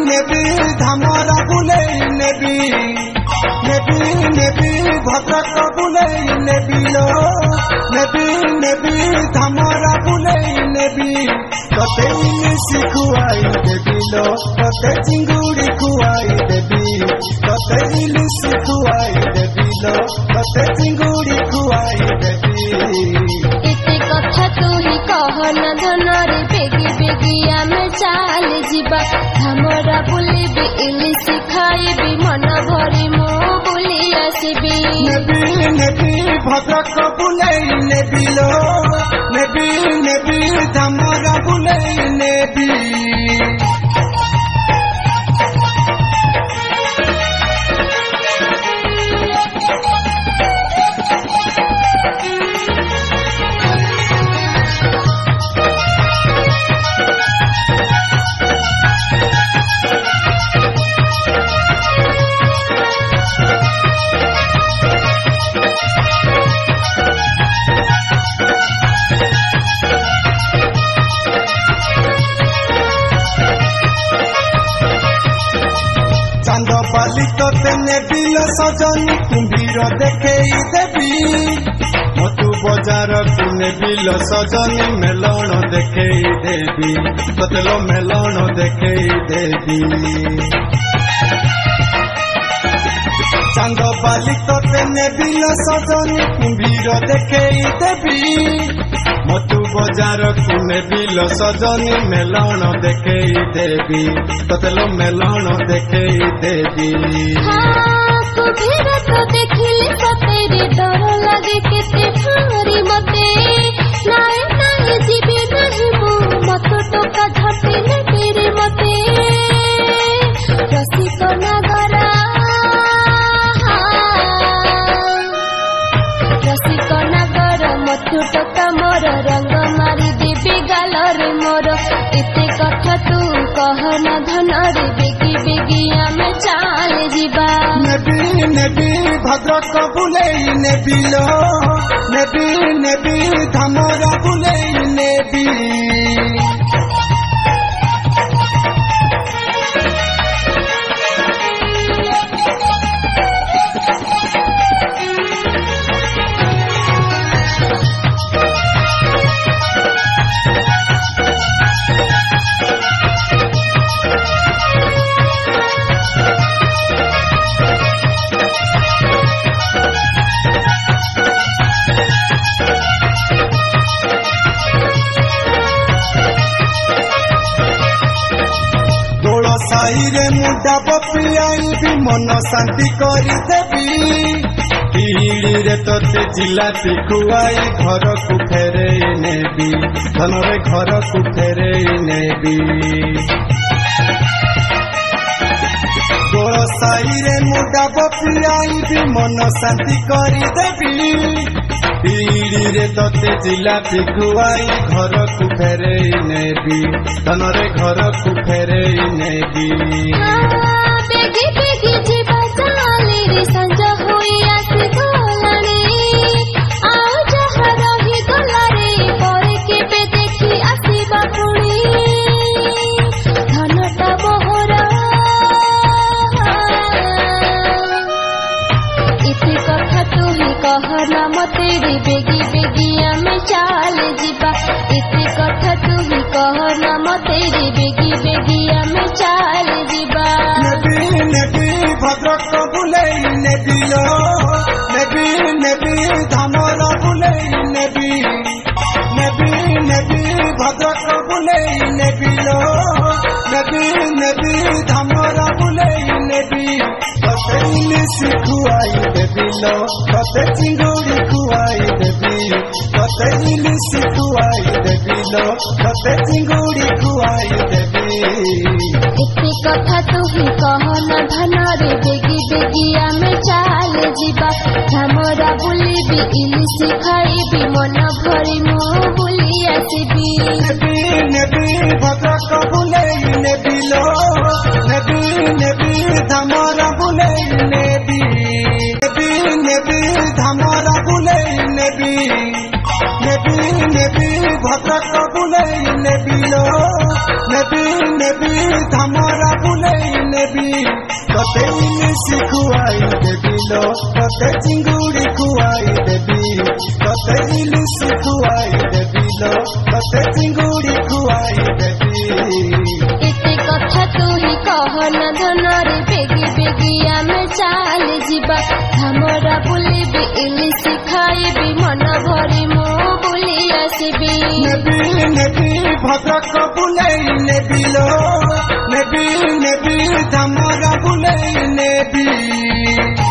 नेबी धामरा बुले नेबी नेबी नेबी भद्रक बुले नेबी लो नेबी नेबी धामरा बुले नेबी कते इलिसी खुआई देबी लो कते चिंगुड़ी खुआई देबी कते इलिसी खुआई देबी लो कते चिंगुड़ी खुआई देबी एते कथा तू ही कह न धन रे बेगी बेगी आमे चाल जीवा ଧାମରା ବୁଲିବି ଇଲିଶି ଖାଇବି ମନ ଭରି ମୁଁ ବୁଲି ଆସିବି। ନେବି ନେବି ଭଦ୍ରକ ବୁଲେଇ ନେବି ଲୋ ନେବି ନେବି ଧାମରା ବୁଲେଇ ନେବି। ଚାନ୍ଦବାଲି ତତେ ନେବି ଲୋ ସଜନୀ କୁମ୍ଭୀର ଦେଖେଇ ଦେବି। ମଧୁ ବଜାରକୁ ନେବି ଲୋ ସଜନୀ ମେଲଣ ଦେଖେଇ ଦେବି ତତେ ଲୋ ମେଲଣ ଦେଖେଇ ଦେବି। ଚାନ୍ଦବାଲି ତତେ ନେବି ଲୋ ସଜନୀ କୁମ୍ଭୀର ଦେଖେଇ ଦେବି। ମଧୁ ବଜାରକୁ ନେବି ଲୋ ସଜନୀ ମେଲଣ ଦେଖେଇ ଦେବି ତତେ ଲୋ ମେଲଣ ଦେଖେଇ ଦେବି। କୁମ୍ଭୀର ତ ଦେଖିଲେ ସତେରେ ଡର ଲାଗେ କେତେ ଭାରି ମତେ। ନାଇଁ ନାଇଁ ଯିବି ନାହିଁ ମୁଁ ମତେ ଟୋକା ଝଟି ନେବିରେ ମତେ। ରସିକ ନଗରା ରସିକ ନଗର ମଧୁ ଟୋକା ମୋର ରଙ୍ଗ ମାରି ଦେବି ଗାଲରେ ମୋର। ଏତେ କଥା ତୁ କହନା ଧନରେ ବେଗି ବେଗି ଆମେ ଚାଲେ ଯିବା। ନେବି ନେବି ଭଦ୍ରକ ବୁଲେଇ ନେବି ଲୋ ନେବି ନେବି ଧାମରା ବୁଲେଇ ନେବି। ସାହିରେ ମୁଣ୍ଡା ବପିଆଇବି ମନ ଶାନ୍ତି କରିଦେବି। ପିଢ଼ିରେ ତତେ ଜିଲାପି ଖୁଆଇ ଘରକୁ ଫେରେଇ ନେବି ଧନରେ ଘରକୁ ଫେରେଇ ନେବି। ଦୋଳ ସାହିରେ ମୁଣ୍ଡା ବପିଆଇବି ମନ ଶାନ୍ତି କରିଦେବି। ପିଢ଼ିରେ ତତେ ଜିଲାପି ଖୁଆଇ ଘରକୁ ଫେରେଇ ନେବି ଧନରେ ଘରକୁ ଫେରେଇ ନେବି। ବେଗି ବେଗି ଯିବା ଚାଲିରେ ସଞ୍ଜ ହୋଇ ଆସିଗଲାଣି। ଆଉ ଯାହା ରହିଗଲାରେ ପରେ କେବେ ଦେଖି ଆସିବା ପୁଣି। ଧନଟା ମୋହର ଏତେ କଥା ତୁ ହିଁ କହନା ମତେ ରେ ବେଗି ବେଗି ଆମେ ଚାଲେ ଯିବା। ଏତେ କଥା ତୁ ହିଁ କହନା ମତେ ରେ ବେଗି ବେଗି ଆମେ ଚାଲେ ଯିବା। ନେବି ନେବି ଭଦ୍ରକ ବୁଲେଇ ନେବି ଲୋ ନେବି ନେବି ଧାମରା ବୁଲେଇ ନେବି। ନେବି ନେବି ଭଦ୍ରକ ବୁଲେଇ ନେବି ଲୋ ନେବି ନେବି ଧାମରା ବୁଲେଇ ନେବି। ତତେ ଇଲିଶି ଖୁଆଇ ଦେବି ଲୋ ତତେ ଚିଙ୍ଗୁଡ଼ି ଖୁଆଇ ଦେବି ତତେ ଇଲିଶି ଖୁଆଇ ଦେବି ଲୋ ତତେ ଚିଙ୍ଗୁଡ଼ି ଖୁଆଇ ଦେବି। ଏତେ କଥା ତୁ ହିଁ କହନା ଧନରେ ବେଗି ବେଗି ଆମେ ଚାଲେ ଯିବା। ଧାମରା ବୁଲିବି ଇଲିଶି ଖାଇବି ମନ ଭରି ମୁଁ ବୁଲି ଆସିବି। ନେବି ନେବି ଭଦ୍ରକ ବୁଲେଇ ନେବି ଲୋ ନେବି ନେବି ଧାମରା ବୁଲେଇ ନେବି। ନେବି ନେବି ଧାମରା ବୁଲେଇ ନେବି ନେବି ନେବି ଭଦ୍ରକ ବୁଲେଇ ନେବି ଲୋ ନେବି ନେବି ଧାମରା ବୁଲେଇ ନେବି। ତତେ ଇଲିଶି ଖୁଆଇ ଦେବି ଲୋ ତତେ ଚିଙ୍ଗୁଡ଼ି ଖୁଆଇ ଦେବି ତତେ ଇଲିଶି ଖୁଆଇ ଦେବି ଲୋ ତତେ ଚିଙ୍ଗୁଡ଼ି ଖୁଆଇ ଦେବି। ଏତେ କଥା ତୁ ହିଁ କହନା ଧନରେ ବେଗି ବେଗି ଆମେ ଚାଲେ ଯିବା। ଧାମରା ବୁଲିବି ଇଲିଶି ଖାଇବି ମନ ଭରି ମୁଁ ବୁଲି ଆସିବି। ନେବି ନେବି ଭଦ୍ରକ ବୁଲେଇ ନେବି ଲୋ ନେବି ନେବି ଧାମରା ବୁଲେଇ ନେବି।